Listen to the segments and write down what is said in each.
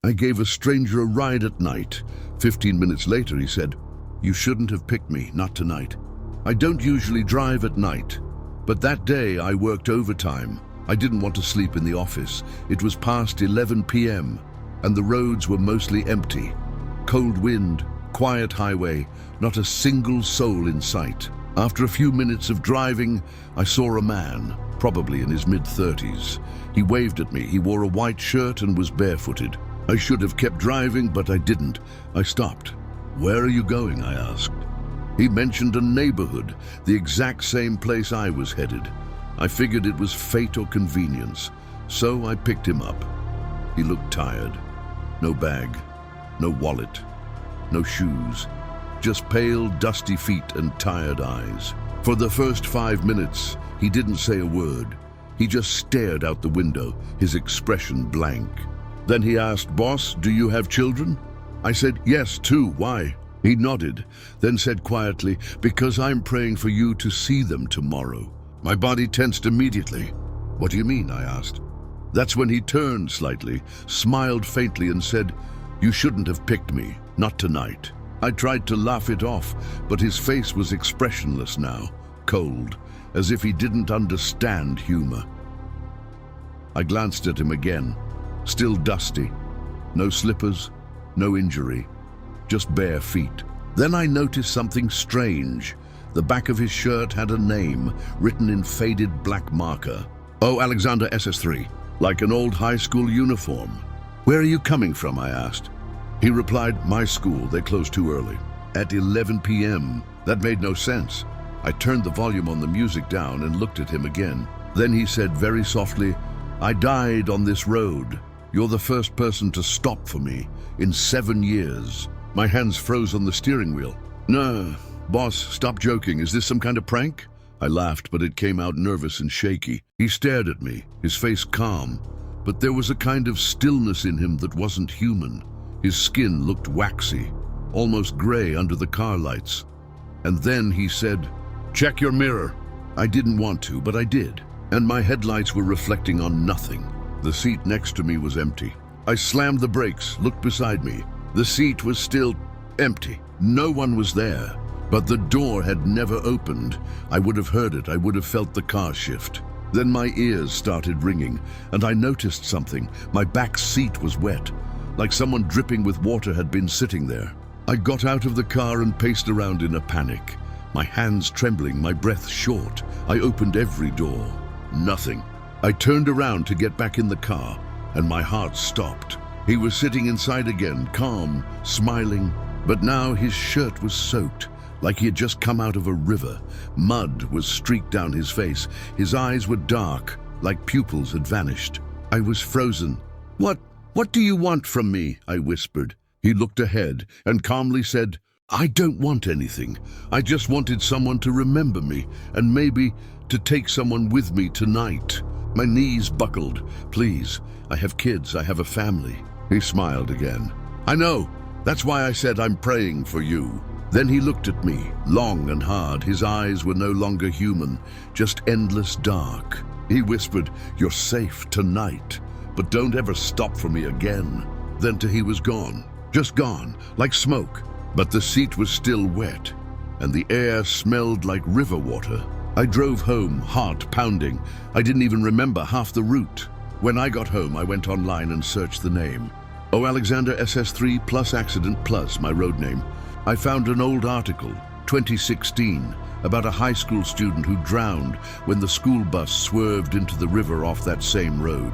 I gave a stranger a ride at night. 15 minutes later, he said, "You shouldn't have picked me, not tonight." I don't usually drive at night, but that day I worked overtime. I didn't want to sleep in the office. It was past 11 p.m. and the roads were mostly empty. Cold wind, quiet highway, not a single soul in sight. After a few minutes of driving, I saw a man, probably in his mid-30s. He waved at me. He wore a white shirt and was barefooted. I should have kept driving, but I didn't. I stopped. "Where are you going?" I asked. He mentioned a neighborhood, the exact same place I was headed. I figured it was fate or convenience, so I picked him up. He looked tired. No bag, no wallet, no shoes, just pale, dusty feet and tired eyes. For the first 5 minutes, he didn't say a word. He just stared out the window, his expression blank. Then he asked, "Boss, do you have children?" I said, "Yes, 2. Why?" He nodded, then said quietly, "Because I'm praying for you to see them tomorrow." My body tensed immediately. "What do you mean?" I asked. That's when he turned slightly, smiled faintly and said, "You shouldn't have picked me, not tonight." I tried to laugh it off, but his face was expressionless now, cold, as if he didn't understand humor. I glanced at him again, still dusty, no slippers, no injury, just bare feet. Then I noticed something strange. The back of his shirt had a name written in faded black marker. "O. Alexander, SS3, like an old high school uniform." "Where are you coming from?" I asked. He replied, "My school, they close too early." At 11 p.m., that made no sense. I turned the volume on the music down and looked at him again. Then he said very softly, "I died on this road. You're the first person to stop for me in 7 years. My hands froze on the steering wheel. "No, boss, stop joking. Is this some kind of prank?" I laughed, but it came out nervous and shaky. He stared at me, his face calm, but there was a kind of stillness in him that wasn't human. His skin looked waxy, almost gray under the car lights. And then he said, "Check your mirror." I didn't want to, but I did, and my headlights were reflecting on nothing. The seat next to me was empty. I slammed the brakes, looked beside me. The seat was still empty. No one was there, but the door had never opened. I would have heard it. I would have felt the car shift. Then my ears started ringing, and I noticed something. My back seat was wet, like someone dripping with water had been sitting there. I got out of the car and paced around in a panic, my hands trembling, my breath short. I opened every door. Nothing. I turned around to get back in the car, and my heart stopped. He was sitting inside again, calm, smiling, but now his shirt was soaked, like he had just come out of a river. Mud was streaked down his face. His eyes were dark, like pupils had vanished. I was frozen. What do you want from me?" I whispered. He looked ahead and calmly said, "I don't want anything. I just wanted someone to remember me, and maybe to take someone with me tonight." My knees buckled. "Please, I have kids, I have a family." He smiled again. "I know. That's why I said I'm praying for you." Then he looked at me, long and hard. His eyes were no longer human, just endless dark. He whispered, "You're safe tonight, but don't ever stop for me again." Then he was gone, just gone, like smoke. But the seat was still wet, and the air smelled like river water. I drove home, heart pounding. I didn't even remember half the route. When I got home, I went online and searched the name. O. Alexander SS3 plus accident plus my road name. I found an old article, 2016, about a high school student who drowned when the school bus swerved into the river off that same road.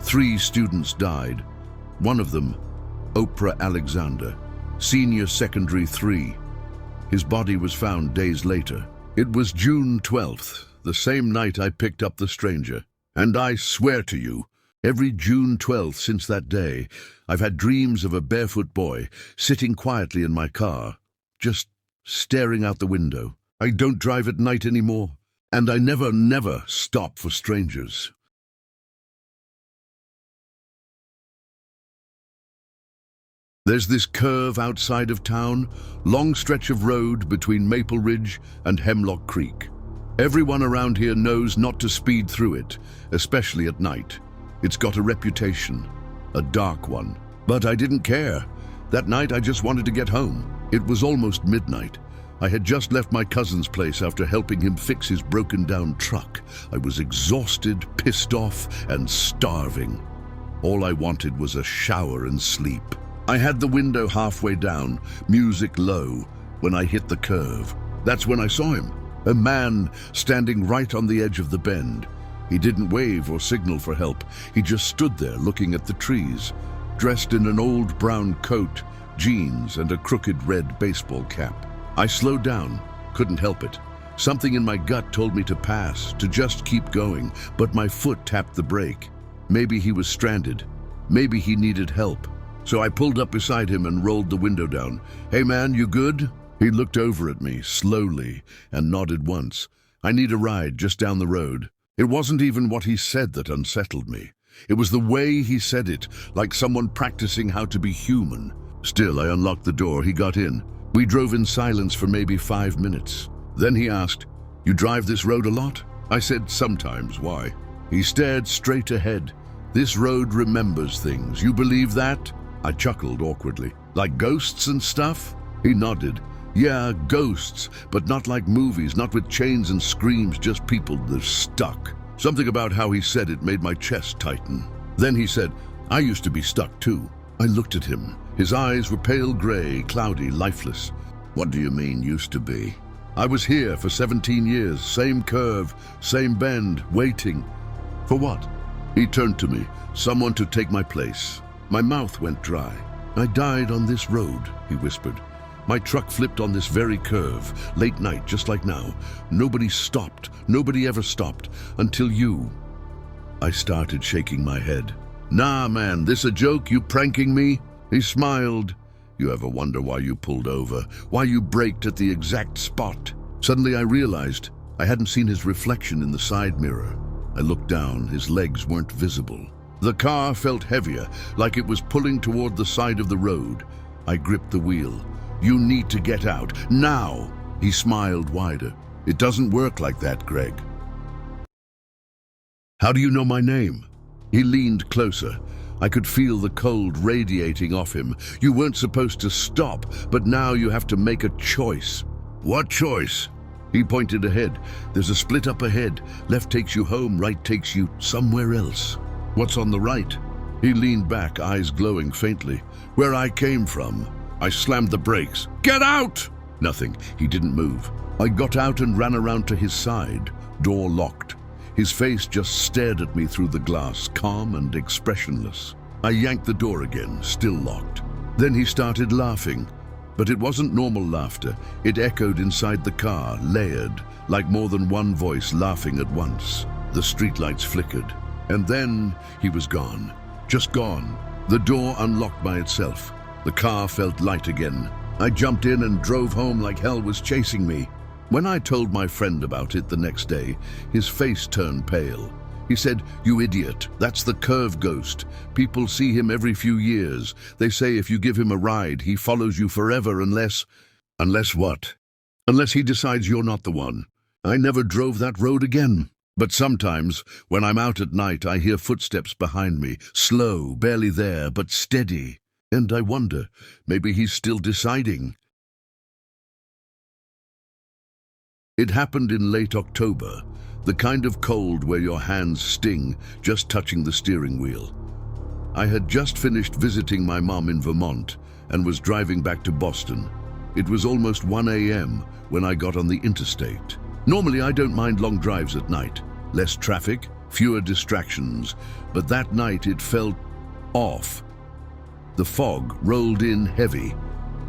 3 students died. One of them, Oprah Alexander, senior secondary 3. His body was found days later. It was June 12th, the same night I picked up the stranger. And I swear to you, every June 12th since that day, I've had dreams of a barefoot boy sitting quietly in my car, just staring out the window. I don't drive at night anymore, and I never stop for strangers. There's this curve outside of town, long stretch of road between Maple Ridge and Hemlock Creek. Everyone around here knows not to speed through it, especially at night. It's got a reputation, a dark one. But I didn't care. That night I just wanted to get home. It was almost midnight. I had just left my cousin's place after helping him fix his broken-down truck. I was exhausted, pissed off, and starving. All I wanted was a shower and sleep. I had the window halfway down, music low, when I hit the curve. That's when I saw him, a man standing right on the edge of the bend. He didn't wave or signal for help. He just stood there looking at the trees, dressed in an old brown coat, jeans, and a crooked red baseball cap. I slowed down, couldn't help it. Something in my gut told me to pass, to just keep going, but my foot tapped the brake. Maybe he was stranded. Maybe he needed help. So I pulled up beside him and rolled the window down. "Hey man, you good?" He looked over at me, slowly, and nodded once. "I need a ride just down the road." It wasn't even what he said that unsettled me. It was the way he said it, like someone practicing how to be human. Still, I unlocked the door. He got in. We drove in silence for maybe 5 minutes. Then he asked, "You drive this road a lot?" I said, "Sometimes. Why?" He stared straight ahead. "This road remembers things. You believe that?" I chuckled awkwardly. "Like ghosts and stuff?" He nodded. "Yeah, ghosts, but not like movies, not with chains and screams, just people that are stuck." Something about how he said it made my chest tighten. Then he said, "I used to be stuck too." I looked at him. His eyes were pale gray, cloudy, lifeless. "What do you mean, used to be?" "I was here for 17 years, same curve, same bend, waiting." "For what?" He turned to me. "Someone to take my place." My mouth went dry. "I died on this road," he whispered. "My truck flipped on this very curve, late night, just like now. Nobody stopped. Nobody ever stopped. Until you." I started shaking my head. "Nah, man, this a joke? You pranking me?" He smiled. "You ever wonder why you pulled over? Why you braked at the exact spot?" Suddenly I realized I hadn't seen his reflection in the side mirror. I looked down. His legs weren't visible. The car felt heavier, like it was pulling toward the side of the road. I gripped the wheel. "You need to get out, now!" He smiled wider. "It doesn't work like that, Greg." "How do you know my name?" He leaned closer. I could feel the cold radiating off him. "You weren't supposed to stop, but now you have to make a choice." "What choice?" He pointed ahead. "There's a split up ahead. Left takes you home, right takes you somewhere else." "What's on the right?" He leaned back, eyes glowing faintly. "Where I came from." I slammed the brakes. "Get out!" Nothing. He didn't move. I got out and ran around to his side. Door locked. His face just stared at me through the glass, calm and expressionless. I yanked the door again, still locked. Then he started laughing. But it wasn't normal laughter. It echoed inside the car, layered, like more than one voice laughing at once. The streetlights flickered. And then he was gone. Just gone. The door unlocked by itself. The car felt light again. I jumped in and drove home like hell was chasing me. When I told my friend about it the next day, his face turned pale. He said, "You idiot, that's the curve ghost. People see him every few years. They say if you give him a ride, he follows you forever unless..." "Unless what?" "Unless he decides you're not the one." I never drove that road again. But sometimes, when I'm out at night, I hear footsteps behind me, slow, barely there, but steady. And I wonder, maybe he's still deciding. It happened in late October, the kind of cold where your hands sting just touching the steering wheel. I had just finished visiting my mom in Vermont and was driving back to Boston. It was almost 1 a.m. when I got on the interstate. Normally I don't mind long drives at night. Less traffic, fewer distractions, but that night it felt off. The fog rolled in heavy,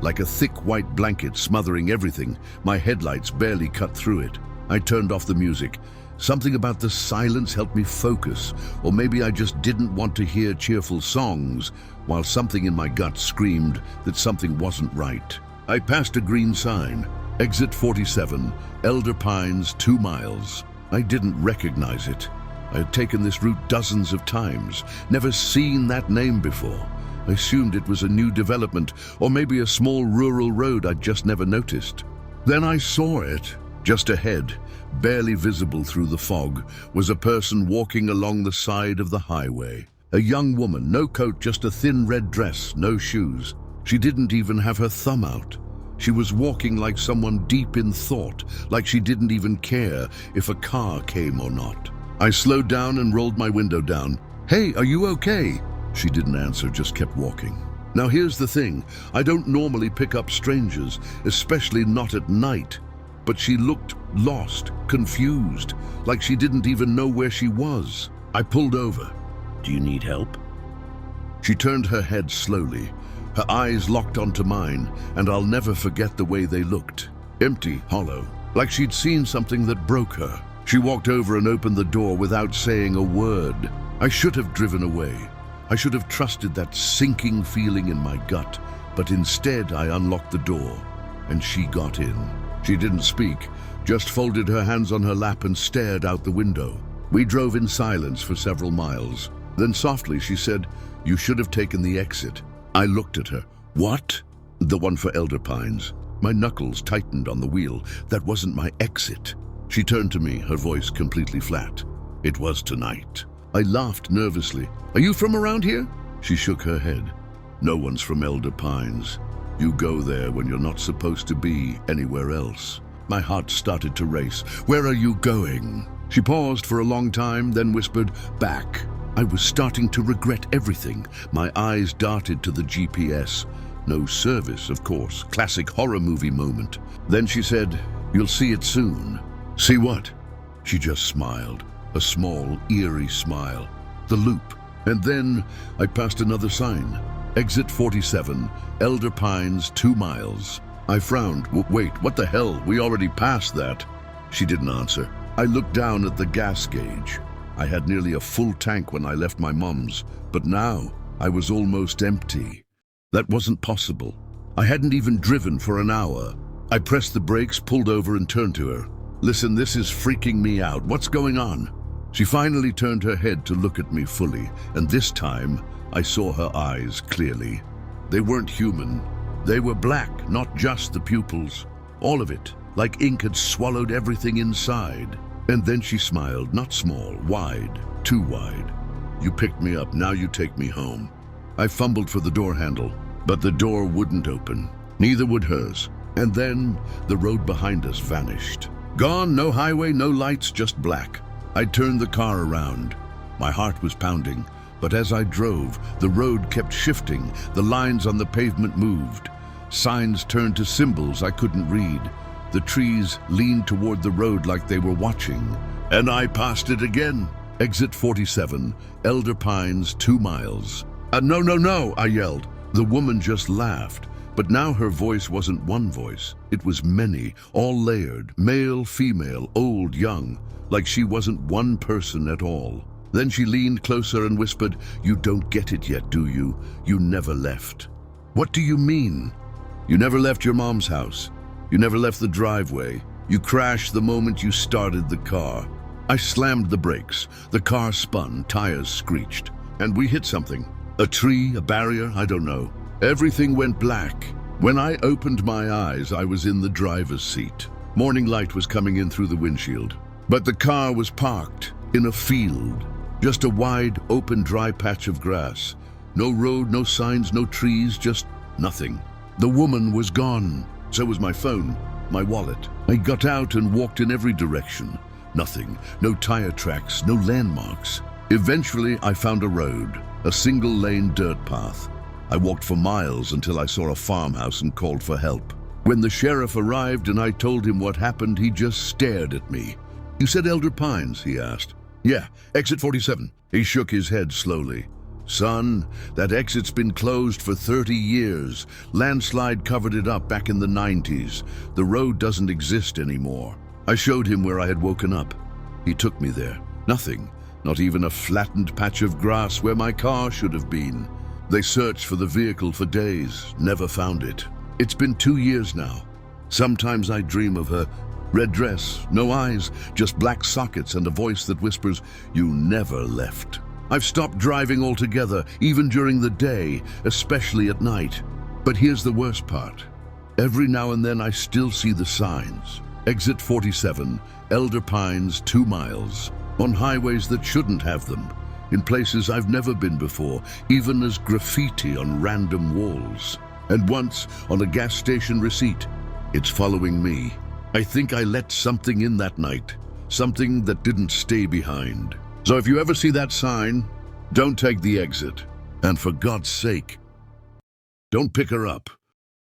like a thick white blanket smothering everything. My headlights barely cut through it. I turned off the music. Something about the silence helped me focus, or maybe I just didn't want to hear cheerful songs, while something in my gut screamed that something wasn't right. I passed a green sign, Exit 47, Elder Pines, 2 miles. I didn't recognize it. I had taken this route dozens of times, never seen that name before. I assumed it was a new development, or maybe a small rural road I'd just never noticed. Then I saw it. Just ahead, barely visible through the fog, was a person walking along the side of the highway. A young woman, no coat, just a thin red dress, no shoes. She didn't even have her thumb out. She was walking like someone deep in thought, like she didn't even care if a car came or not. I slowed down and rolled my window down. "Hey, are you okay?" She didn't answer, just kept walking. Now here's the thing, I don't normally pick up strangers, especially not at night. But she looked lost, confused, like she didn't even know where she was. I pulled over. "Do you need help?" She turned her head slowly. Her eyes locked onto mine, and I'll never forget the way they looked. Empty, hollow, like she'd seen something that broke her. She walked over and opened the door without saying a word. I should have driven away. I should have trusted that sinking feeling in my gut, but instead I unlocked the door, and she got in. She didn't speak, just folded her hands on her lap and stared out the window. We drove in silence for several miles. Then softly she said, "You should have taken the exit." I looked at her. "What?" "The one for Elder Pines." My knuckles tightened on the wheel. "That wasn't my exit." She turned to me, her voice completely flat. "It was tonight." I laughed nervously. "Are you from around here?" She shook her head. "No one's from Elder Pines. You go there when you're not supposed to be anywhere else." My heart started to race. "Where are you going?" She paused for a long time, then whispered, "Back." I was starting to regret everything. My eyes darted to the GPS. No service, of course. Classic horror movie moment. Then she said, "You'll see it soon." "See what?" She just smiled. A small, eerie smile. The loop. And then I passed another sign. "Exit 47, Elder Pines, 2 miles. I frowned. "Wait, what the hell? We already passed that." She didn't answer. I looked down at the gas gauge. I had nearly a full tank when I left my mom's, but now I was almost empty. That wasn't possible. I hadn't even driven for an hour. I pressed the brakes, pulled over, and turned to her. "Listen, this is freaking me out. What's going on?" She finally turned her head to look at me fully, and this time I saw her eyes clearly. They weren't human. They were black, not just the pupils. All of it, like ink had swallowed everything inside. And then she smiled, not small, wide, too wide. "You picked me up, now you take me home." I fumbled for the door handle, but the door wouldn't open. Neither would hers. And then the road behind us vanished. Gone, no highway, no lights, just black. I turned the car around. My heart was pounding, but as I drove, the road kept shifting, the lines on the pavement moved. Signs turned to symbols I couldn't read. The trees leaned toward the road like they were watching. And I passed it again. Exit 47, Elder Pines, 2 miles. No, no, no, I yelled. The woman just laughed. But now her voice wasn't one voice. It was many, all layered, male, female, old, young, like she wasn't one person at all. Then she leaned closer and whispered, "You don't get it yet, do you? You never left." "What do you mean?" "You never left your mom's house. You never left the driveway. You crashed the moment you started the car." I slammed the brakes. The car spun, tires screeched, and we hit something. A tree, a barrier, I don't know. Everything went black. When I opened my eyes, I was in the driver's seat. Morning light was coming in through the windshield. But the car was parked in a field. Just a wide, open, dry patch of grass. No road, no signs, no trees, just nothing. The woman was gone. So was my phone, my wallet. I got out and walked in every direction. Nothing, no tire tracks, no landmarks. Eventually, I found a road, a single-lane dirt path. I walked for miles until I saw a farmhouse and called for help. When the sheriff arrived and I told him what happened, he just stared at me. "You said Elder Pines?" he asked. "Yeah, exit 47. He shook his head slowly. "Son, that exit's been closed for 30 years. Landslide covered it up back in the 90s. The road doesn't exist anymore." I showed him where I had woken up. He took me there. Nothing, not even a flattened patch of grass where my car should have been. They searched for the vehicle for days, never found it. It's been 2 years now. Sometimes I dream of her. Red dress, no eyes, just black sockets and a voice that whispers, "You never left." I've stopped driving altogether, even during the day, especially at night. But here's the worst part. Every now and then I still see the signs. Exit 47, Elder Pines, 2 miles. On highways that shouldn't have them. in places I've never been before, even as graffiti on random walls. And once, on a gas station receipt, it's following me. I think I let something in that night, something that didn't stay behind. So if you ever see that sign, don't take the exit. And for God's sake, don't pick her up.